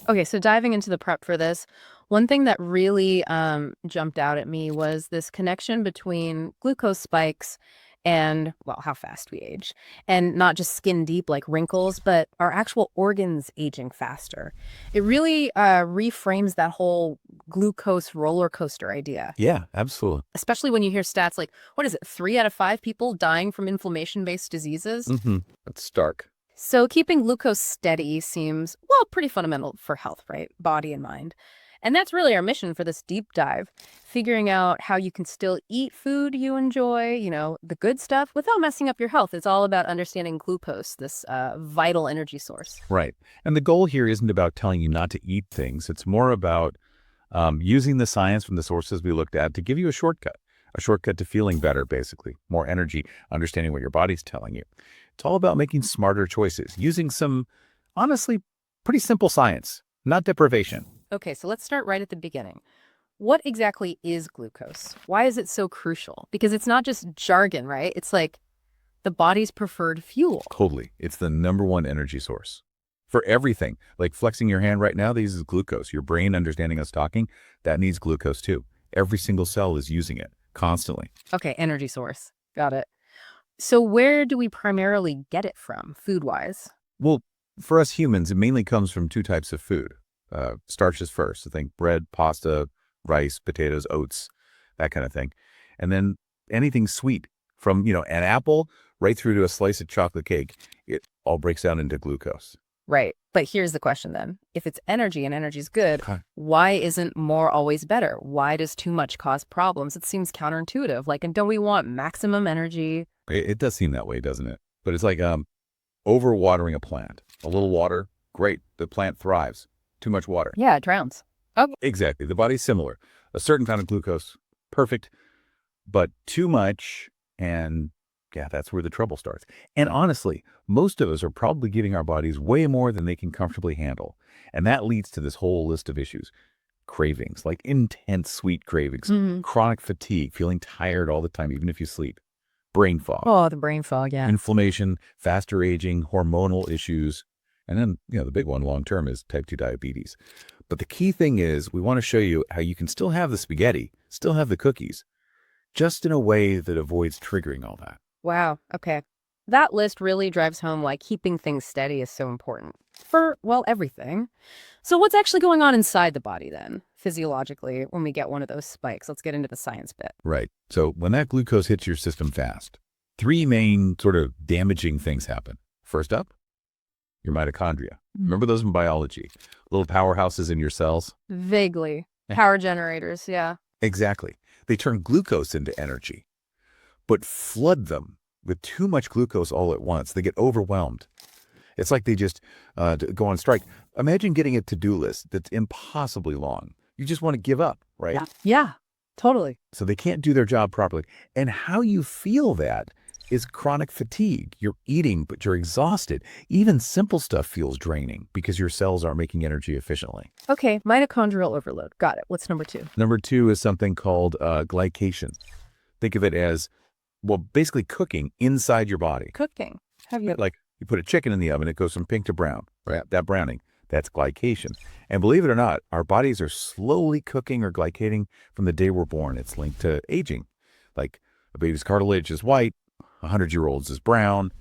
Okay, so diving into the prep for this, one thing that really jumped out at me was this connection between glucose spikes and, well, how fast we age. And not just skin deep like wrinkles, but our actual organs aging faster. It really reframes that whole glucose roller coaster idea, Yeah, absolutely. especially when you hear stats like, what is it, 3 out of 5 people dying from inflammation-based diseases? That's stark. So keeping glucose steady seems, well, pretty fundamental for health, right? Body and mind. And that's really our mission for this deep dive, figuring out how you can still eat food you enjoy, the good stuff, without messing up your health. It's all about understanding glucose, this vital energy source. Right. And the goal here isn't about telling you not to eat things. It's more about using the science from the sources we looked at to give you a shortcut to feeling better, basically, more energy, understanding what your body's telling you. It's all about making smarter choices, using some, honestly, pretty simple science, not deprivation. Okay, so let's start right at the beginning. What exactly is glucose? Why is it so crucial? Because it's not just jargon, right? It's like the body's preferred fuel. Totally. It's the number one energy source for everything. Like flexing your hand right now, that uses glucose. Your brain understanding us talking, that needs glucose too. Every single cell is using it constantly. Okay, energy source. Got it. So where do we primarily get it from, food-wise? Well, for us humans, it mainly comes from two types of food. Starches first. So think bread, pasta, rice, potatoes, oats, that kind of thing. And then anything sweet from, an apple right through to a slice of chocolate cake, it all breaks down into glucose. Right. But here's the question then. If it's energy and energy's good, Okay. why isn't more always better? Why does too much cause problems? It seems counterintuitive. Like, and don't we want maximum energy? It does seem that way, doesn't it? But it's like overwatering a plant. A little water, great. The plant thrives. Too much water. Yeah, it drowns. Oh, Exactly. The body's similar. A certain kind of glucose, perfect, but too much, and yeah, that's where the trouble starts. And honestly, most of us are probably giving our bodies way more than they can comfortably handle. And that leads to this whole list of issues. Cravings, like intense sweet cravings, mhm. chronic fatigue, feeling tired all the time, even if you sleep, brain fog, Oh, the brain fog, yeah. inflammation, faster aging, hormonal issues. And then, the big one long term is type 2 diabetes. But the key thing is we want to show you how you can still have the spaghetti, still have the cookies, just in a way that avoids triggering all that. Wow. Okay. That list really drives home why keeping things steady is so important for, well, everything. So what's actually going on inside the body then, physiologically, when we get one of those spikes? Let's get into the science bit. Right. So when that glucose hits your system fast, three main sort of damaging things happen. First up, your mitochondria. Remember those in biology? Little powerhouses in your cells? Vaguely. Yeah. Power generators, yeah. Exactly. They turn glucose into energy, but flood them with too much glucose all at once. They get overwhelmed. It's like they just go on strike. Imagine getting a to-do list that's impossibly long. You just want to give up, right? Yeah. Yeah, totally. So they can't do their job properly. And how you feel that is chronic fatigue. You're eating, but you're exhausted. Even simple stuff feels draining because your cells aren't making energy efficiently. Okay, mitochondrial overload. Got it. What's number 2? Number two is something called glycation. Think of it as, well, basically cooking inside your body. Cooking. Have you? Like you put a chicken in the oven, it goes from pink to brown, right? That browning, that's glycation. And believe it or not, our bodies are slowly cooking or glycating from the day we're born. It's linked to aging. Like a baby's cartilage is white, 100-year-olds is brown.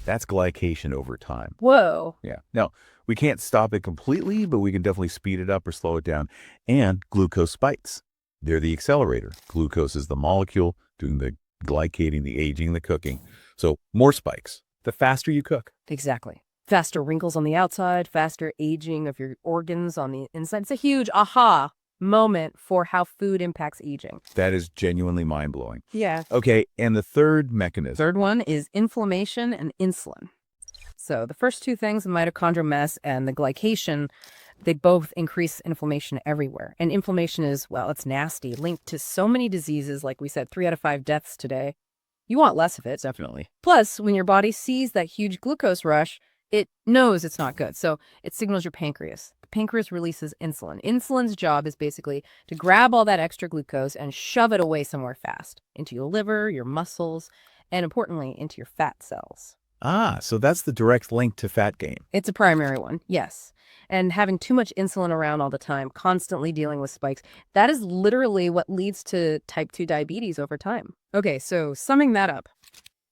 That's glycation over time. Whoa. Yeah. Now, we can't stop it completely, but we can definitely speed it up or slow it down. And glucose spikes. They're the accelerator. Glucose is the molecule doing the glycating, the aging, the cooking. So more spikes, the faster you cook. Exactly. Faster wrinkles on the outside, faster aging of your organs on the inside. It's a huge aha moment for how food impacts aging. That is genuinely mind-blowing. Yeah. Okay, and the third mechanism. Third one is inflammation and insulin. So the first two things, the mitochondrial mess and the glycation, they both increase inflammation everywhere. And inflammation is, well, it's nasty, linked to so many diseases. Like we said, 3 out of 5 deaths today. You want less of it. Definitely. Plus, when your body sees that huge glucose rush, it knows it's not good. So it signals your pancreas. The pancreas releases insulin. Insulin's job is basically to grab all that extra glucose and shove it away somewhere fast, into your liver, your muscles, and importantly, into your fat cells. Ah, so that's the direct link to fat gain. It's a primary one, yes. And having too much insulin around all the time, constantly dealing with spikes, that is literally what leads to type 2 diabetes over time. Okay, so summing that up,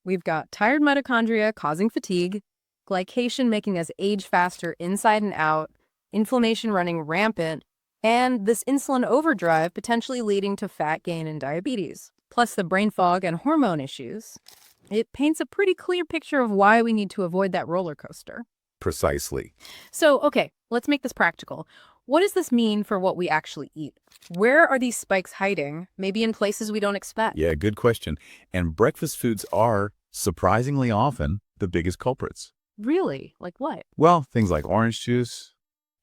we've got tired mitochondria causing fatigue, glycation making us age faster inside and out, inflammation running rampant, and this insulin overdrive potentially leading to fat gain and diabetes. Plus the brain fog and hormone issues. It paints a pretty clear picture of why we need to avoid that roller coaster. Precisely. So, okay, let's make this practical. What does this mean for what we actually eat? Where are these spikes hiding? Maybe in places we don't expect. Yeah, good question. And breakfast foods are, surprisingly often, the biggest culprits. Really? Like what? Well, things like orange juice,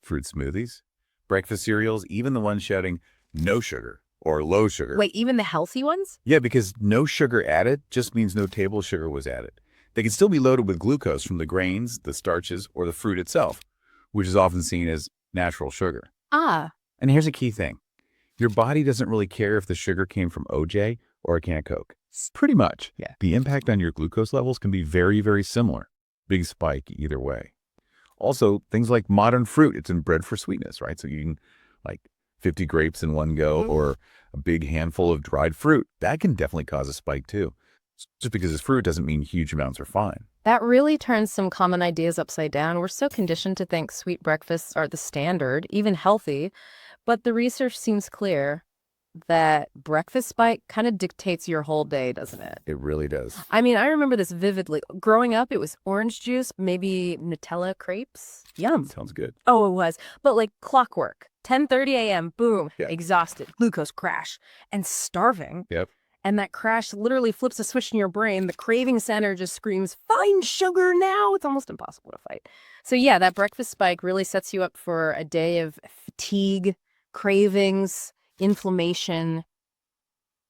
fruit smoothies, breakfast cereals, even the ones shouting no sugar or low sugar. Wait, even the healthy ones? Yeah, because no sugar added just means no table sugar was added. They can still be loaded with glucose from the grains, the starches, or the fruit itself, which is often seen as natural sugar. Ah, And here's a key thing. Your body doesn't really care if the sugar came from OJ or a can of Coke. Pretty much. Yeah. The impact on your glucose levels can be very, very similar. Big spike either way. Also, things like modern fruit, it's bred for sweetness, right? So you can like 50 grapes in one go or a big handful of dried fruit. That can definitely cause a spike too. Just because it's fruit doesn't mean huge amounts are fine. that really turns some common ideas upside down. We're so conditioned to think sweet breakfasts are the standard, even healthy. But the research seems clear that breakfast spike kind of dictates your whole day, doesn't it? It really does. I mean, I remember this vividly. Growing up, it was orange juice, maybe Nutella crepes. Yum. Sounds good. Oh, it was. But like clockwork. 10:30 a.m., boom, Yeah. exhausted, glucose crash, and starving. Yep. And that crash literally flips a switch in your brain. The craving center just screams, find sugar now. It's almost impossible to fight. So yeah, that breakfast spike really sets you up for a day of fatigue, cravings, inflammation,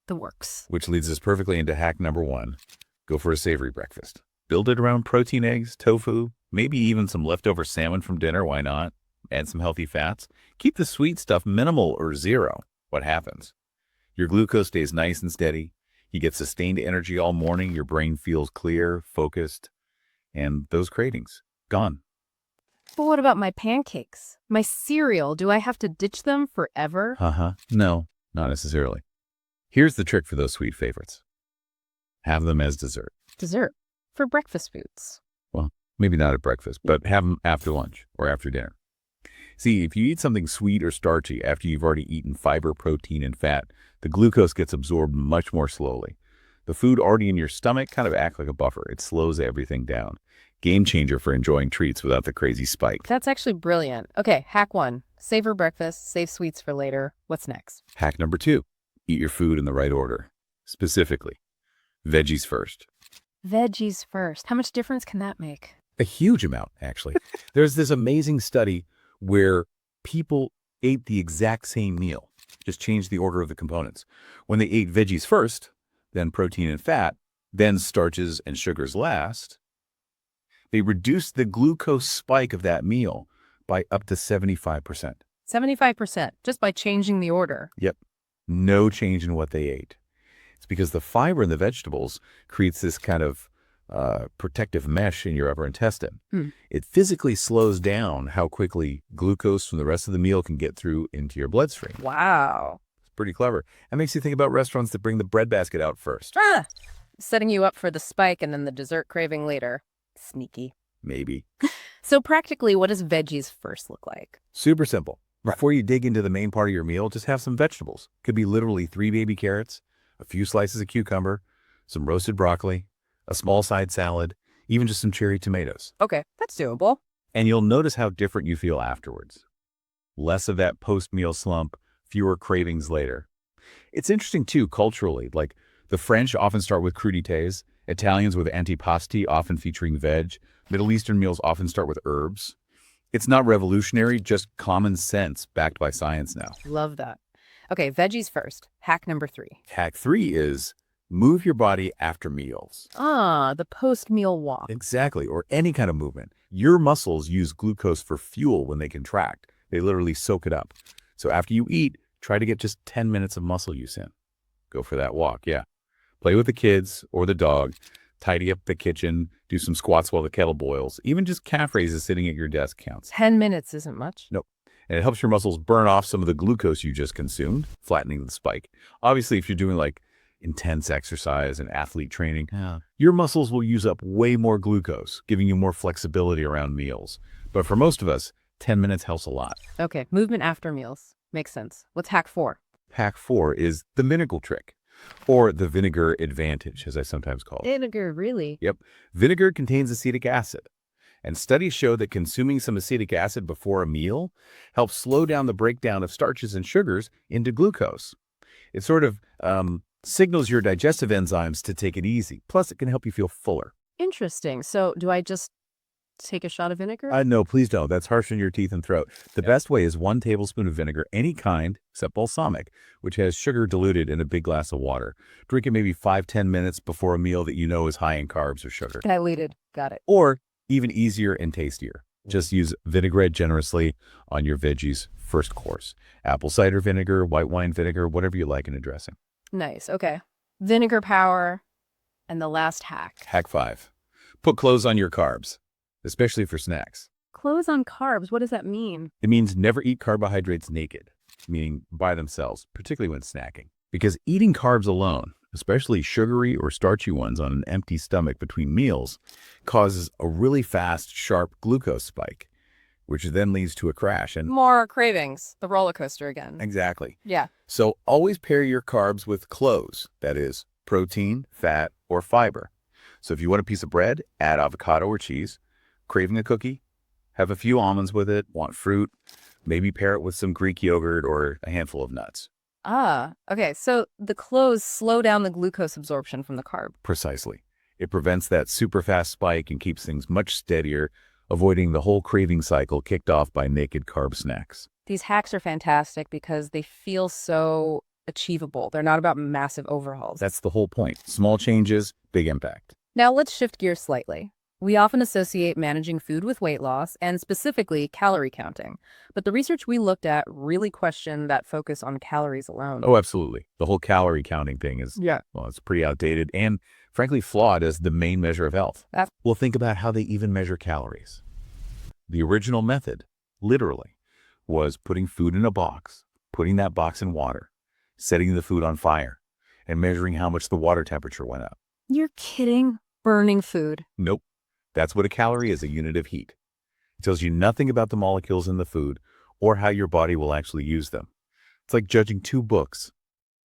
the works. Which leads us perfectly into hack number 1. Go for a savory breakfast. Build it around protein eggs, tofu, maybe even some leftover salmon from dinner. Why not? Add some healthy fats. Keep the sweet stuff minimal or zero. What happens? Your glucose stays nice and steady. You get sustained energy all morning. Your brain feels clear, focused, and those cravings, gone. But what about my pancakes? My cereal? Do I have to ditch them forever? No, not necessarily. Here's the trick for those sweet favorites. Have them as dessert. Dessert for breakfast foods. Well, maybe not at breakfast, but have them after lunch or after dinner. See, if you eat something sweet or starchy after you've already eaten fiber, protein, and fat, the glucose gets absorbed much more slowly. The food already in your stomach kind of acts like a buffer. It slows everything down. Game changer for enjoying treats without the crazy spike. That's actually brilliant. Okay, hack 1. Savor breakfast, save sweets for later. What's next? Hack number 2. Eat your food in the right order. Specifically, veggies first. Veggies first. How much difference can that make? A huge amount, actually. There's this amazing study where people ate the exact same meal, just changed the order of the components. When they ate veggies first, then protein and fat, then starches and sugars last, they reduced the glucose spike of that meal by up to 75%. 75%, just by changing the order. Yep. No change in what they ate. It's because the fiber in the vegetables creates this kind of protective mesh in your upper intestine. It physically slows down how quickly glucose from the rest of the meal can get through into your bloodstream. Wow. It's pretty clever. That makes you think about restaurants that bring the breadbasket out first. Setting you up for the spike and then the dessert craving later. Sneaky. Maybe. So practically, what does veggies first look like? Super simple. Before you dig into the main part of your meal, just have some vegetables. Could be literally 3 baby carrots, a few slices of cucumber, some roasted broccoli, a small side salad, even just some cherry tomatoes. Okay, that's doable. And you'll notice how different you feel afterwards. Less of that post-meal slump, fewer cravings later. It's interesting too, culturally. Like the French often start with crudités, Italians with antipasti, often featuring veg. Middle Eastern meals often start with herbs. It's not revolutionary, just common sense backed by science now. Love that. Okay, veggies first. Hack number 3. Hack 3 is move your body after meals. The post-meal walk. Exactly, or any kind of movement. Your muscles use glucose for fuel when they contract. They literally soak it up. So after you eat, try to get just 10 minutes of muscle use in. Go for that walk, yeah. Play with the kids or the dog. Tidy up the kitchen, do some squats while the kettle boils. Even just calf raises sitting at your desk counts. 10 minutes isn't much. Nope. And it helps your muscles burn off some of the glucose you just consumed, flattening the spike. Obviously, if you're doing like intense exercise and athlete training, your muscles will use up way more glucose, giving you more flexibility around meals. But for most of us, 10 minutes helps a lot. Okay, movement after meals. Makes sense. What's hack 4? Hack 4 is the vinegar trick, or the vinegar advantage, as I sometimes call it. Vinegar, really? Yep. Vinegar contains acetic acid. And studies show that consuming some acetic acid before a meal helps slow down the breakdown of starches and sugars into glucose. It sort of signals your digestive enzymes to take it easy. Plus, it can help you feel fuller. Interesting. So do I just take a shot of vinegar? No, please don't. That's harsh on your teeth and throat. The best way is 1 tablespoon of vinegar, any kind except balsamic, which has sugar diluted in a big glass of water. Drink it maybe 5-10 minutes before a meal that you know is high in carbs or sugar. Diluted. Got it. Or even easier and tastier, just use vinaigrette generously on your Veggies First course. Apple cider vinegar, white wine vinegar, whatever you like in a dressing. Nice. Okay. Vinegar power. And the last hack. Hack 5. Put clothes on your carbs, especially for snacks. Clothes on carbs. What does that mean? It means never eat carbohydrates naked, meaning by themselves, particularly when snacking. Because eating carbs alone, especially sugary or starchy ones on an empty stomach between meals, causes a really fast, sharp glucose spike, which then leads to a crash. And more cravings. The roller coaster again. exactly. Yeah. So always pair your carbs with clothes, that is, protein, fat, or fiber. So if you want a piece of bread, add avocado or cheese. Craving a cookie, have a few almonds with it. Want fruit, maybe pair it with some Greek yogurt or a handful of nuts. Okay. So the clothes slow down the glucose absorption from the carb. Precisely. It prevents that super fast spike and keeps things much steadier, avoiding the whole craving cycle kicked off by naked carb snacks. These hacks are fantastic because they feel so achievable. They're not about massive overhauls. That's the whole point. Small changes, big impact. Now let's shift gears slightly. We often associate managing food with weight loss and specifically calorie counting. But the research we looked at really questioned that focus on calories alone. Oh, absolutely. The whole calorie counting thing is, well, it's pretty outdated and frankly flawed as the main measure of health. Well, think about how they even measure calories. The original method, literally, was putting food in a box, putting that box in water, setting the food on fire, and measuring how much the water temperature went up. You're kidding? Burning food. Nope. That's what a calorie is, a unit of heat. It tells you nothing about the molecules in the food or how your body will actually use them. It's like judging 2 books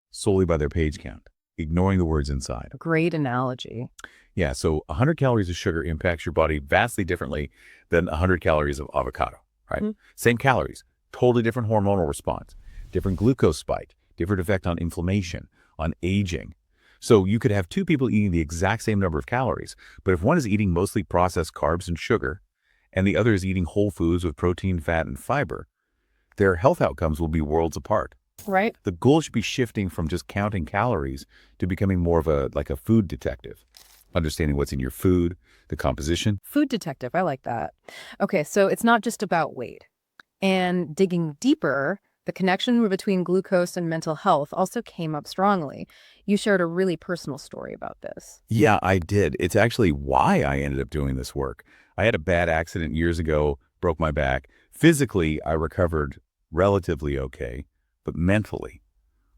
solely by their page count, ignoring the words inside. Great analogy. Yeah, so 100 calories of sugar impacts your body vastly differently than 100 calories of avocado, right? Same calories, totally different hormonal response, different glucose spike, different effect on inflammation, on aging. So you could have 2 people eating the exact same number of calories, but if one is eating mostly processed carbs and sugar, and the other is eating whole foods with protein, fat, and fiber, their health outcomes will be worlds apart. Right. The goal should be shifting from just counting calories to becoming more of a food detective, understanding what's in your food, the composition. Food detective. I like that. Okay, so it's not just about weight. And digging deeper, the connection between glucose and mental health also came up strongly. You shared a really personal story about this. Yeah, I did. It's actually why I ended up doing this work. I had a bad accident years ago, broke my back. Physically, I recovered relatively okay, but mentally,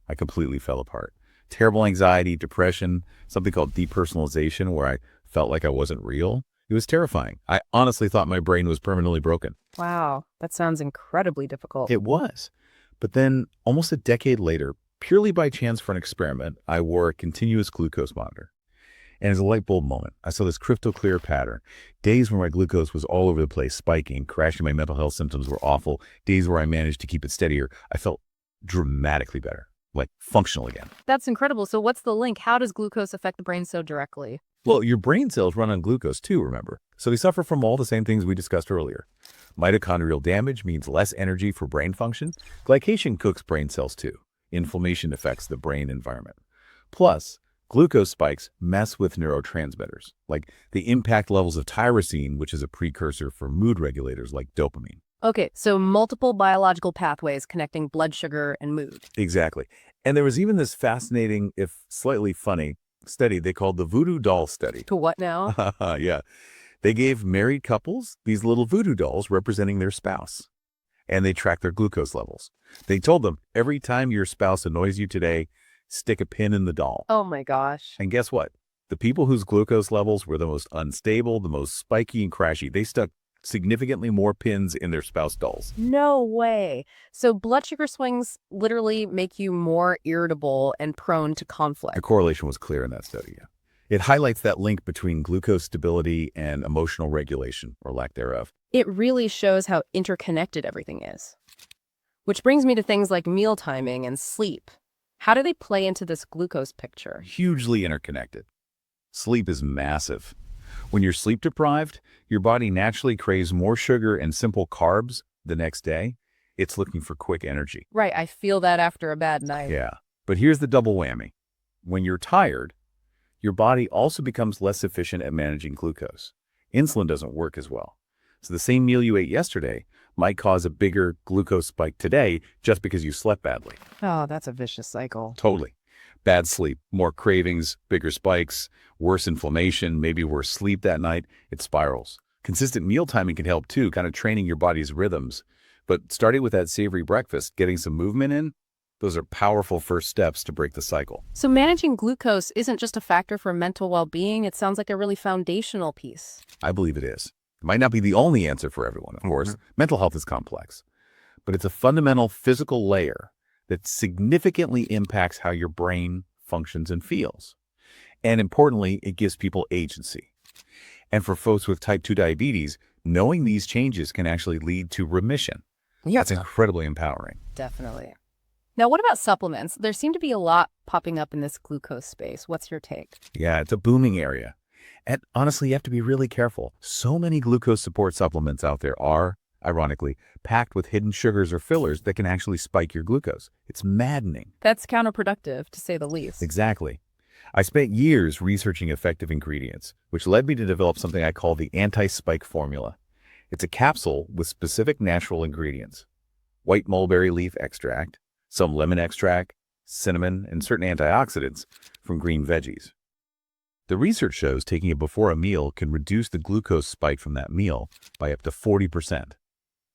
I completely fell apart. Terrible anxiety, depression, something called depersonalization, where I felt like I wasn't real. It was terrifying. I honestly thought my brain was permanently broken. Wow, that sounds incredibly difficult. It was. But then, almost a decade later, purely by chance for an experiment, I wore a continuous glucose monitor. And as a light bulb moment, I saw this crystal clear pattern. Days where my glucose was all over the place, spiking, crashing, my mental health symptoms were awful. Days where I managed to keep it steadier, I felt dramatically better, like functional again. That's incredible. So what's the link? How does glucose affect the brain so directly? Well, your brain cells run on glucose too, remember? So they suffer from all the same things we discussed earlier. Mitochondrial damage means less energy for brain function. Glycation cooks brain cells too. Inflammation affects the brain environment. Plus, glucose spikes mess with neurotransmitters, like the impact levels of tyrosine, which is a precursor for mood regulators like dopamine. Okay, so multiple biological pathways connecting blood sugar and mood. Exactly. And there was even this fascinating, if slightly funny, study they called the Voodoo doll study. To what now? Yeah. They gave married couples these little voodoo dolls representing their spouse, and they tracked their glucose levels. They told them, every time your spouse annoys you today, stick a pin in the doll. Oh my gosh. And guess what? The people whose glucose levels were the most unstable, the most spiky and crashy, they stuck significantly more pins in their spouse dolls. No way. So blood sugar swings literally make you more irritable and prone to The conflict. correlation was clear in that study. Yeah. It highlights that link between glucose stability and emotional regulation, or lack thereof. It really shows how interconnected everything is. Which brings me to things like meal timing and sleep. How do they play into this glucose picture? Hugely interconnected. Sleep is massive. When you're sleep deprived, your body naturally craves more sugar and simple carbs the next day. It's looking for quick energy. Right, I feel that after a bad night. Yeah. But here's the double whammy. When you're tired, your body also becomes less efficient at managing glucose. Insulin doesn't work as well. So the same meal you ate yesterday might cause a bigger glucose spike today just because you slept badly. Oh, that's a vicious cycle. Totally. Bad sleep, more cravings, bigger spikes, worse inflammation, maybe worse sleep that night. It spirals. Consistent meal timing can help too, kind of training your body's rhythms. But starting with that savory breakfast, getting some movement in, those are powerful first steps to break the cycle. So managing glucose isn't just a factor for mental well-being. It sounds like a really foundational piece. I believe it is. It might not be the only answer for everyone, of course. Mental health is complex. But it's a fundamental physical layer that significantly impacts how your brain functions and feels. And importantly, it gives people agency. And for folks with type 2 diabetes, knowing these changes can actually lead to remission. That's incredibly empowering. Definitely. Now, what about supplements? There seem to be a lot popping up in this glucose space. What's your take? Yeah, it's a booming area. And honestly, you have to be really careful. So many glucose support supplements out there are, ironically, packed with hidden sugars or fillers that can actually spike your glucose. It's maddening. That's counterproductive, to say the least. Exactly. I spent years researching effective ingredients, which led me to develop something I call the anti-spike formula. It's a capsule with specific natural ingredients: white mulberry leaf extract, some lemon extract, cinnamon, and certain antioxidants from green veggies. The research shows taking it before a meal can reduce the glucose spike from that meal by up to 40%,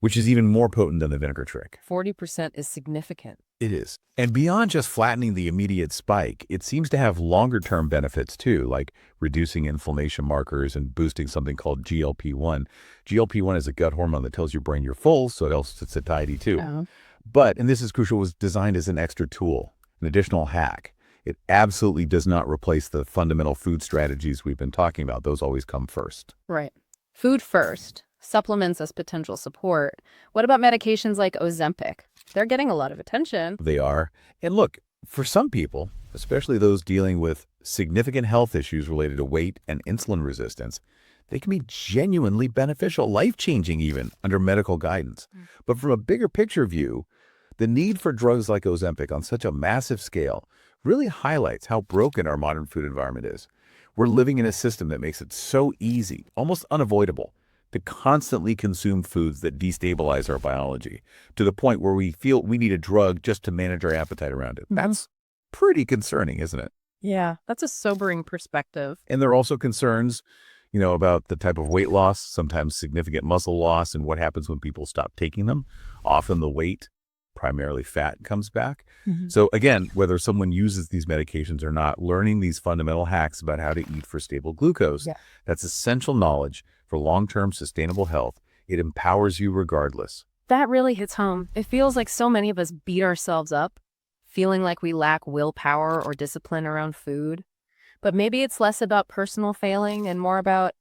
which is even more potent than the vinegar trick. 40% is significant. It is. And beyond just flattening the immediate spike, it seems to have longer-term benefits too, like reducing inflammation markers and boosting something called GLP-1. GLP-1 is a gut hormone that tells your brain you're full, so it helps with satiety too. Oh. But, and this is crucial, was designed as an extra tool, an additional hack. It absolutely does not replace the fundamental food strategies we've been talking about. Those always come first. Right. Food first. Supplements as potential support. What about medications like Ozempic? They're getting a lot of attention. They are. And look, for some people, especially those dealing with significant health issues related to weight and insulin resistance, they can be genuinely beneficial, life-changing even, under medical guidance. But from a bigger picture view, the need for drugs like Ozempic on such a massive scale really highlights how broken our modern food environment is. We're living in a system that makes it so easy, almost unavoidable, to constantly consume foods that destabilize our biology, to the point where we feel we need a drug just to manage our appetite around it. That's pretty concerning, isn't it? Yeah, that's a sobering perspective. And there are also concerns, about the type of weight loss, sometimes significant muscle loss, and what happens when people stop taking them. Often the weight, primarily fat, comes back. So again, whether someone uses these medications or not, learning these fundamental hacks about how to eat for stable glucose, that's essential knowledge for long-term sustainable health. It empowers you regardless. That really hits home. It feels like so many of us beat ourselves up, feeling like we lack willpower or discipline around food. But maybe it's less about personal failing and more about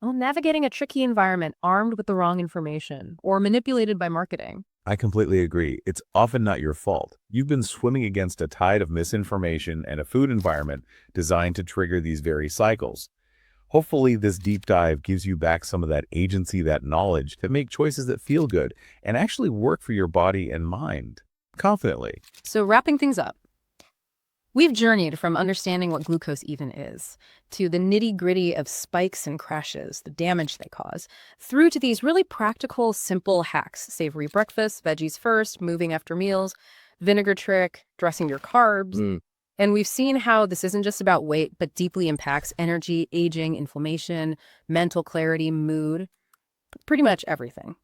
navigating a tricky environment armed with the wrong information or manipulated by marketing. I completely agree. It's often not your fault. You've been swimming against a tide of misinformation and a food environment designed to trigger these very cycles. Hopefully, this deep dive gives you back some of that agency, that knowledge to make choices that feel good and actually work for your body and mind confidently. So wrapping things up, we've journeyed from understanding what glucose even is to the nitty-gritty of spikes and crashes, the damage they cause, through to these really practical, simple hacks: savory breakfast, veggies first, moving after meals, vinegar trick, dressing your carbs. And we've seen how this isn't just about weight, but deeply impacts energy, aging, inflammation, mental clarity, mood, pretty much everything.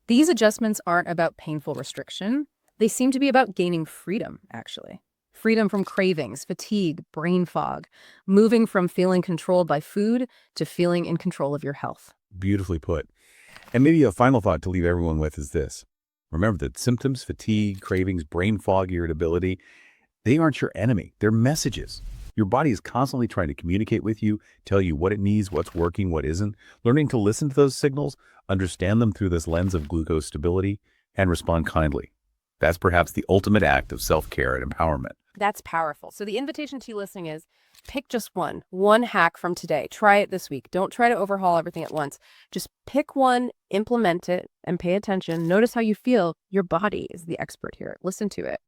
These adjustments aren't about painful restriction. They seem to be about gaining freedom, actually. Freedom from cravings, fatigue, brain fog, moving from feeling controlled by food to feeling in control of your health. Beautifully put. And maybe a final thought to leave everyone with is this. Remember that symptoms, fatigue, cravings, brain fog, irritability, they aren't your enemy. They're messages. Your body is constantly trying to communicate with you, tell you what it needs, what's working, what isn't. Learning to listen to those signals, understand them through this lens of glucose stability, and respond kindly. That's perhaps the ultimate act of self-care and empowerment. That's powerful. So the invitation to you listening is pick just one hack from today. Try it this week. Don't try to overhaul everything at once. Just pick one, implement it, and pay attention. Notice how you feel. Your body is the expert here. Listen to it.